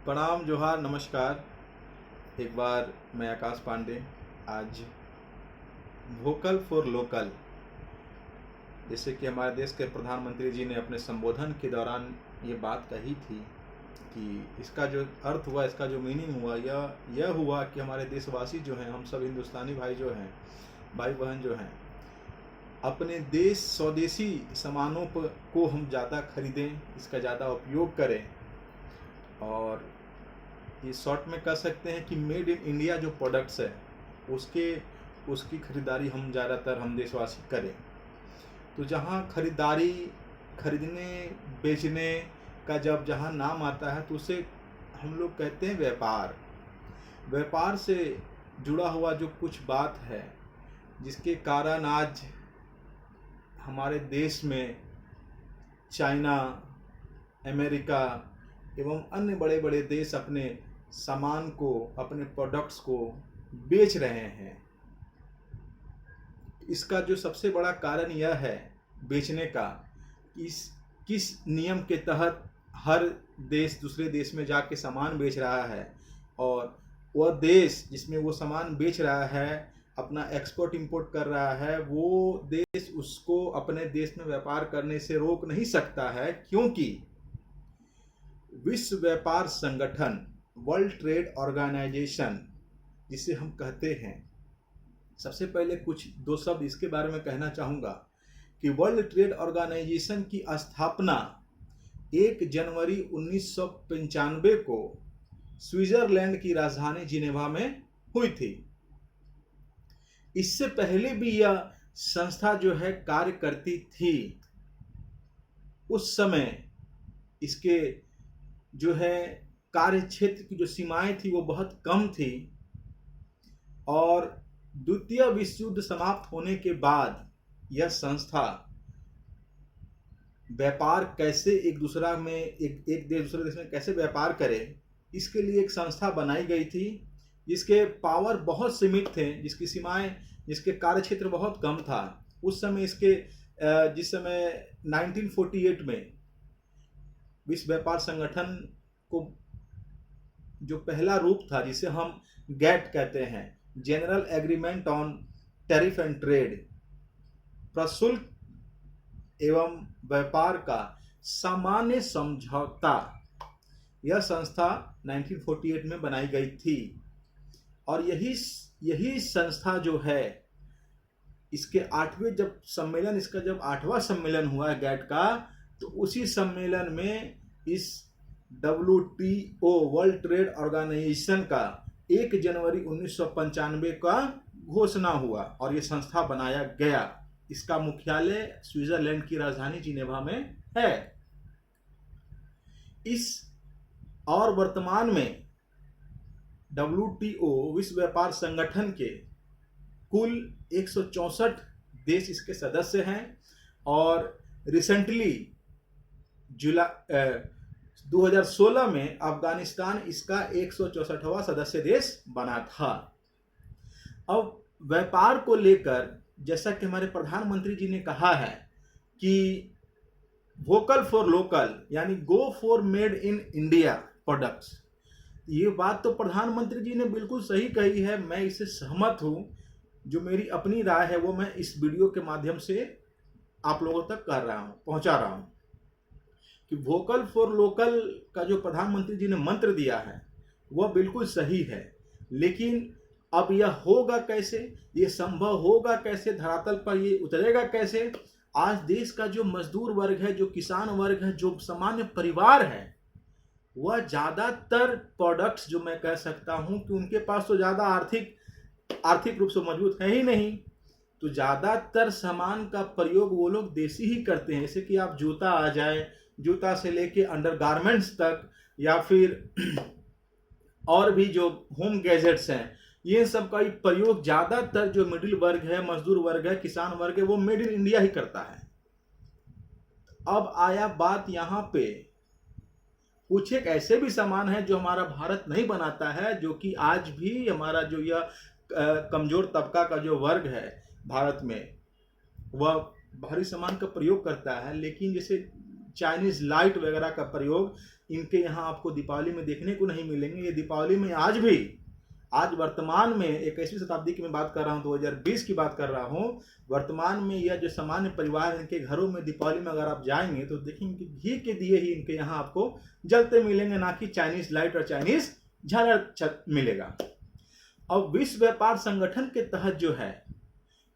प्रणाम, जोहार, नमस्कार। एक बार मैं आकाश पांडे। आज वोकल फॉर लोकल, जैसे कि हमारे देश के प्रधानमंत्री जी ने अपने संबोधन के दौरान ये बात कही थी कि इसका जो अर्थ हुआ, इसका जो मीनिंग हुआ, यह हुआ कि हमारे देशवासी जो हैं, हम सब हिंदुस्तानी भाई जो हैं, भाई बहन जो हैं, अपने देश स्वदेशी सामानों को हम ज़्यादा खरीदें, इसका ज़्यादा उपयोग करें। और ये शॉर्ट में कह सकते हैं कि मेड इन इंडिया जो प्रोडक्ट्स है उसकी खरीदारी हम देशवासी करें। तो जहाँ खरीदने बेचने का जहाँ नाम आता है तो उसे हम लोग कहते हैं व्यापार। व्यापार से जुड़ा हुआ जो कुछ बात है, जिसके कारण आज हमारे देश में चाइना, अमेरिका एवं अन्य बड़े बड़े देश अपने सामान को, अपने प्रोडक्ट्स को बेच रहे हैं। इसका जो सबसे बड़ा कारण यह है बेचने का, किस नियम के तहत हर देश दूसरे देश में जाके सामान बेच रहा है, और वह देश जिसमें वो सामान बेच रहा है, अपना एक्सपोर्ट इंपोर्ट कर रहा है, वो देश उसको अपने देश में व्यापार करने से रोक नहीं सकता है, क्योंकि विश्व व्यापार संगठन, वर्ल्ड ट्रेड ऑर्गेनाइजेशन जिसे हम कहते हैं, सबसे पहले कुछ दो शब्द इसके बारे में कहना चाहूँगा कि वर्ल्ड ट्रेड ऑर्गेनाइजेशन की स्थापना 1 जनवरी 1995 को स्विट्जरलैंड की राजधानी जिनेवा में हुई थी। इससे पहले भी यह संस्था जो है कार्य करती थी। उस समय इसके जो है कार्य क्षेत्र की जो सीमाएं थी वो बहुत कम थी, और द्वितीय विश्व युद्ध समाप्त होने के बाद यह संस्था व्यापार कैसे एक देश दूसरे देश में कैसे व्यापार करे, इसके लिए एक संस्था बनाई गई थी, जिसके पावर बहुत सीमित थे, जिसकी सीमाएं, जिसके कार्य क्षेत्र बहुत कम था। उस समय जिस समय 1948 में विश्व व्यापार संगठन को जो पहला रूप था, जिसे हम गैट कहते हैं, general agreement on tariff and trade, प्रशुल्क एवं व्यापार का सामान्य समझौता, यह संस्था 1948 में बनाई गई थी। और यही संस्था जो है, इसके जब 8वां सम्मेलन हुआ है गैट का, तो उसी सम्मेलन में इस WTO वर्ल्ड ट्रेड ऑर्गेनाइजेशन का 1 जनवरी 1995 का घोषणा हुआ और ये संस्था बनाया गया। इसका मुख्यालय स्विट्जरलैंड की राजधानी जिनेवा में है। और वर्तमान में WTO विश्व व्यापार संगठन के कुल 164 देश इसके सदस्य हैं, और रिसेंटली 2016 में अफगानिस्तान इसका 164वां सदस्य देश बना था। अब व्यापार को लेकर, जैसा कि हमारे प्रधानमंत्री जी ने कहा है कि वोकल फॉर लोकल, यानी go for made in India products, ये बात तो प्रधानमंत्री जी ने बिल्कुल सही कही है। मैं इससे सहमत हूँ। जो मेरी अपनी राय है वो मैं इस वीडियो के माध्यम से आप लोगों तक पहुंचा रहा हूँ कि वोकल फॉर लोकल का जो प्रधानमंत्री जी ने मंत्र दिया है वह बिल्कुल सही है, लेकिन अब यह होगा कैसे, ये संभव होगा कैसे, धरातल पर ये उतरेगा कैसे? आज देश का जो मजदूर वर्ग है, जो किसान वर्ग है, जो सामान्य परिवार है, वह ज़्यादातर प्रोडक्ट्स, जो मैं कह सकता हूँ कि उनके पास तो ज़्यादा आर्थिक रूप से मजबूत है ही नहीं, तो ज़्यादातर सामान का प्रयोग वो लोग देसी ही करते हैं। जैसे कि आप जूता आ जाए, जूता से लेके अंडरगारमेंट्स तक, या फिर और भी जो होम गैजेट्स हैं, ये सब का प्रयोग ज़्यादातर जो मिडिल वर्ग है, मजदूर वर्ग है, किसान वर्ग है, वो मेड इन इंडिया ही करता है। अब आया बात यहाँ पे, कुछ एक ऐसे भी सामान है जो हमारा भारत नहीं बनाता है, जो कि आज भी हमारा जो यह कमजोर तबका का जो वर्ग है भारत में, वह भारी सामान का प्रयोग करता है। लेकिन जैसे चाइनीज लाइट वगैरह का प्रयोग इनके यहाँ आपको दीपावली में देखने को नहीं मिलेंगे। ये दीपावली में आज भी, आज वर्तमान में 21वीं शताब्दी की मैं बात कर रहा हूँ, 2020 की बात कर रहा हूँ, वर्तमान में यह जो सामान्य परिवार इनके घरों में दीपावली में अगर आप जाएंगे तो देखेंगे कि घी के दिए ही इनके यहाँ आपको जलते मिलेंगे, ना कि चाइनीज लाइट और चाइनीज झालर मिलेगा। अब विश्व व्यापार संगठन के तहत जो है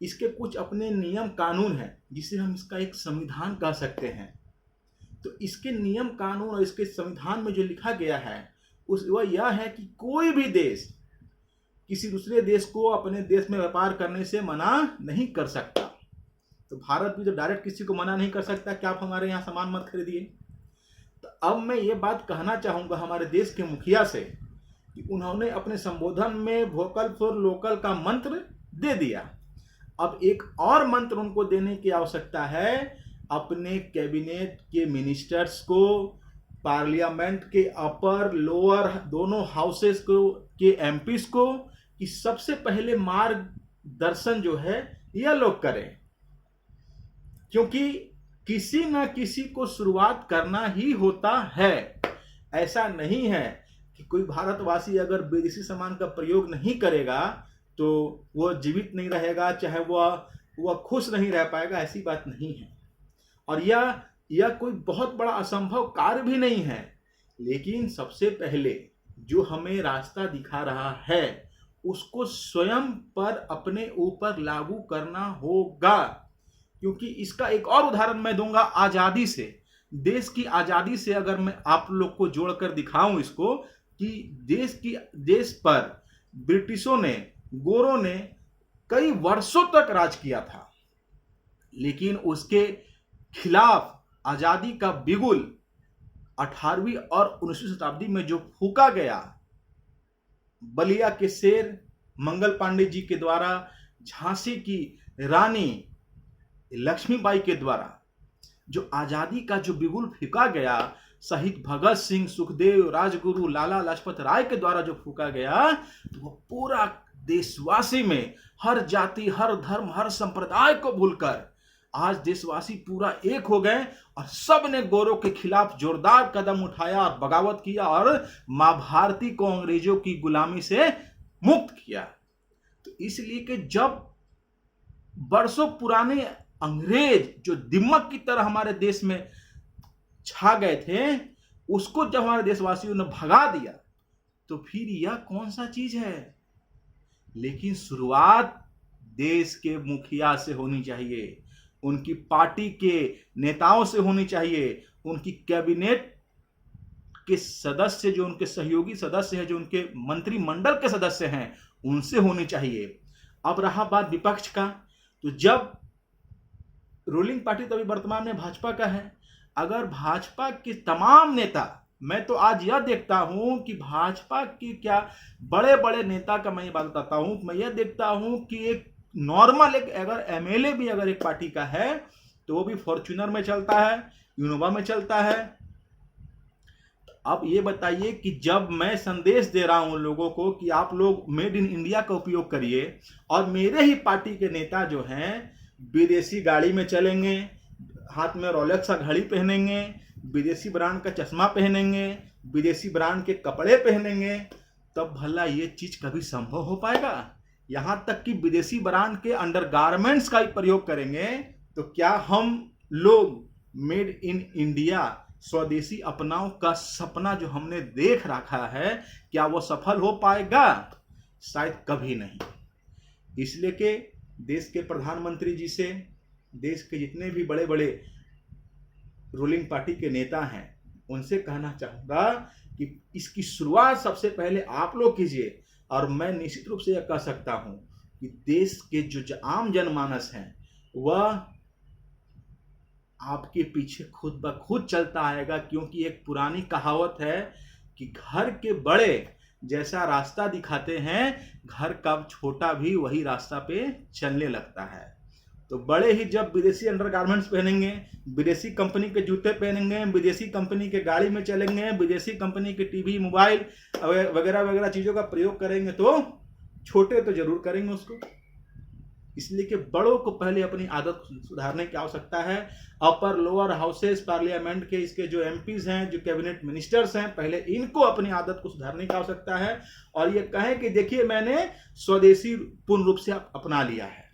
इसके कुछ अपने नियम कानून हैं, जिसे हम इसका एक संविधान कह सकते हैं। तो इसके नियम कानून और इसके संविधान में जो लिखा गया है वह यह है कि कोई भी देश किसी दूसरे देश को अपने देश में व्यापार करने से मना नहीं कर सकता। तो भारत भी तो डायरेक्ट किसी को मना नहीं कर सकता कि आप हमारे यहाँ सामान मत खरीदिए। तो अब मैं ये बात कहना चाहूँगा हमारे देश के मुखिया से कि उन्होंने अपने संबोधन में वोकल फॉर लोकल का मंत्र दे दिया। अब एक और मंत्र उनको देने की आवश्यकता है अपने कैबिनेट के मिनिस्टर्स को, पार्लियामेंट के अपर लोअर दोनों हाउसेस को के एमपीज को, कि सबसे पहले मार्गदर्शन जो है यह लोग करें, क्योंकि किसी न किसी को शुरुआत करना ही होता है। ऐसा नहीं है कि कोई भारतवासी अगर विदेशी सामान का प्रयोग नहीं करेगा तो वह जीवित नहीं रहेगा, चाहे वह खुश नहीं रह पाएगा, ऐसी बात नहीं है। और यह कोई बहुत बड़ा असंभव कार्य भी नहीं है, लेकिन सबसे पहले जो हमें रास्ता दिखा रहा है उसको स्वयं पर अपने ऊपर लागू करना होगा। क्योंकि इसका एक और उदाहरण मैं दूंगा आजादी से, देश की आजादी से अगर मैं आप लोग को जोड़कर दिखाऊं इसको, कि देश पर ब्रिटिशों ने, गोरों ने कई वर्षों तक राज किया था, लेकिन उसके खिलाफ आजादी का बिगुल 18वीं और 19वीं शताब्दी में जो फूका गया, बलिया के शेर मंगल पांडे जी के द्वारा, झांसी की रानी लक्ष्मीबाई के द्वारा जो आजादी का जो बिगुल फूका गया, शहीद भगत सिंह, सुखदेव, राजगुरु, लाला लाजपत राय के द्वारा जो फूका गया, तो वो पूरा देशवासी में हर जाति, हर धर्म, हर संप्रदाय को भूलकर आज देशवासी पूरा एक हो गए और सब ने गोरों के खिलाफ जोरदार कदम उठाया और बगावत किया और मां भारती को अंग्रेजों की गुलामी से मुक्त किया। तो इसलिए कि जब बरसों पुराने अंग्रेज जो दिमक की तरह हमारे देश में छा गए थे, उसको जब हमारे देशवासियों ने भगा दिया, तो फिर यह कौन सा चीज है। लेकिन शुरुआत देश के मुखिया से होनी चाहिए, उनकी पार्टी के नेताओं से होनी चाहिए, उनकी कैबिनेट के सदस्य, जो उनके सहयोगी सदस्य हैं, जो उनके मंत्रिमंडल के सदस्य हैं, उनसे होनी चाहिए। अब रहा बात विपक्ष का, तो जब रूलिंग पार्टी तो अभी वर्तमान में भाजपा का है, अगर भाजपा के तमाम नेता, मैं तो आज यह देखता हूं कि भाजपा की क्या बड़े बड़े नेता का मैं ये बात बताता हूं, मैं यह देखता हूं कि एक नॉर्मल एक अगर एमएलए भी अगर एक पार्टी का है तो वो भी फॉर्च्यूनर में चलता है, इनोवा में चलता है। अब ये बताइए कि जब मैं संदेश दे रहा हूं लोगों को कि आप लोग मेड इन इंडिया का उपयोग करिए, और मेरे ही पार्टी के नेता जो हैं विदेशी गाड़ी में चलेंगे, हाथ में रोलेक्स का घड़ी पहनेंगे, विदेशी ब्रांड का चश्मा पहनेंगे, विदेशी ब्रांड के कपड़े पहनेंगे, तब भला ये चीज कभी संभव हो पाएगा। यहां तक कि विदेशी ब्रांड के अंडरगारमेंट्स का ही प्रयोग करेंगे, तो क्या हम लोग मेड इन इंडिया, स्वदेशी अपनाओ का सपना जो हमने देख रखा है, क्या वो सफल हो पाएगा? शायद कभी नहीं। इसलिए कि देश के प्रधानमंत्री जी से, देश के जितने भी बड़े बड़े रूलिंग पार्टी के नेता हैं, उनसे कहना चाहूंगा कि इसकी शुरुआत सबसे पहले आप लोग कीजिए। और मैं निश्चित रूप से यह कह सकता हूं कि देश के जो आम जनमानस हैं वह आपके पीछे खुद ब खुद चलता आएगा, क्योंकि एक पुरानी कहावत है कि घर के बड़े जैसा रास्ता दिखाते हैं, घर का छोटा भी वही रास्ता पे चलने लगता है। तो बड़े ही जब विदेशी अंडरगारमेंट्स पहनेंगे, विदेशी कंपनी के जूते पहनेंगे, विदेशी कंपनी के गाड़ी में चलेंगे, विदेशी कंपनी के टीवी, मोबाइल वगैरह वगैरह चीज़ों का प्रयोग करेंगे, तो छोटे तो जरूर करेंगे उसको। इसलिए कि बड़ों को पहले अपनी आदत सुधारने की आवश्यकता है। अपर लोअर हाउसेस पार्लियामेंट के इसके जो एमपीज हैं, जो कैबिनेट मिनिस्टर्स हैं, पहले इनको अपनी आदत को सुधारने की आवश्यकता है और ये कहें कि देखिए मैंने स्वदेशी पूर्ण रूप से अपना लिया है।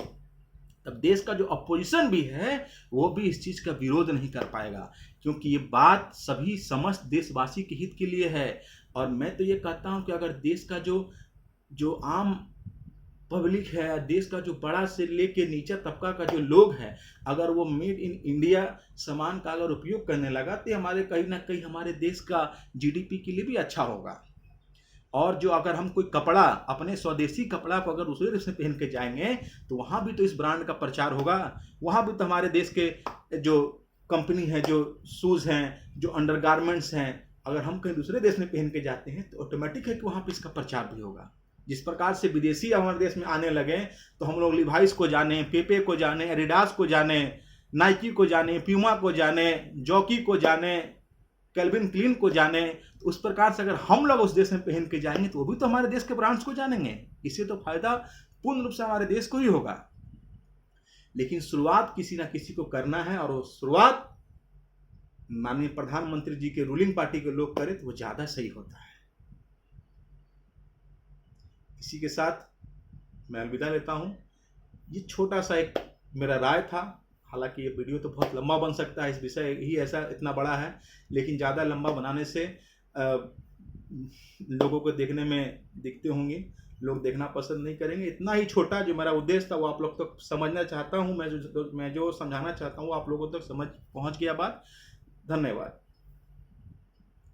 तब देश का जो अपोजिशन भी है वो भी इस चीज का विरोध नहीं कर पाएगा, क्योंकि ये बात सभी समस्त देशवासी के हित के लिए है। और मैं तो ये कहता हूं कि अगर देश का जो आम पब्लिक है, देश का जो बड़ा से लेके नीचा तबका का जो लोग है, अगर वो मेड इन इंडिया सामान का अगर उपयोग करने लगा तो हमारे कहीं ना कहीं हमारे देश का जीडीपी के लिए भी अच्छा होगा। और जो अगर हम कोई कपड़ा, अपने स्वदेशी कपड़ा को अगर दूसरे देश में पहन के जाएंगे तो वहाँ भी तो इस ब्रांड का प्रचार होगा, वहाँ भी तो हमारे देश के जो कंपनी है, जो शूज़ हैं, जो अंडरगारमेंट्स हैं, अगर हम कहीं दूसरे देश में पहन के जाते हैं तो ऑटोमेटिक है कि वहाँ पे इसका प्रचार भी होगा। जिस प्रकार से विदेशी हमारे देश में आने लगे तो हम लोग लिवाइस को जाने, पेपे को जाने, एडिडास को जाने, नाइकी को जाने, प्यूमा को जाने, जॉकी को जाने, कैल्विन क्लीन को जाने, तो उस प्रकार से अगर हम लोग उस देश में पहन के जाएंगे तो वो भी तो हमारे देश के ब्रांड्स को जानेंगे। इससे तो फायदा पूर्ण रूप से हमारे देश को ही होगा। लेकिन शुरुआत किसी ना किसी को करना है और वो शुरुआत माननीय प्रधानमंत्री जी के रूलिंग पार्टी के लोग करें तो वो ज्यादा सही होता है। इसी के साथ मैं अलविदा लेता हूं। ये छोटा सा एक मेरा राय था, हालांकि ये वीडियो तो बहुत लंबा बन सकता है, इस विषय ही ऐसा इतना बड़ा है, लेकिन ज़्यादा लंबा बनाने से लोगों को देखने में दिखते होंगे, लोग देखना पसंद नहीं करेंगे। इतना ही छोटा जो मेरा उद्देश्य था वो आप लोग तक समझना चाहता हूँ, मैं जो समझाना चाहता हूँ आप लोगों तक समझ पहुँच गया बात। धन्यवाद।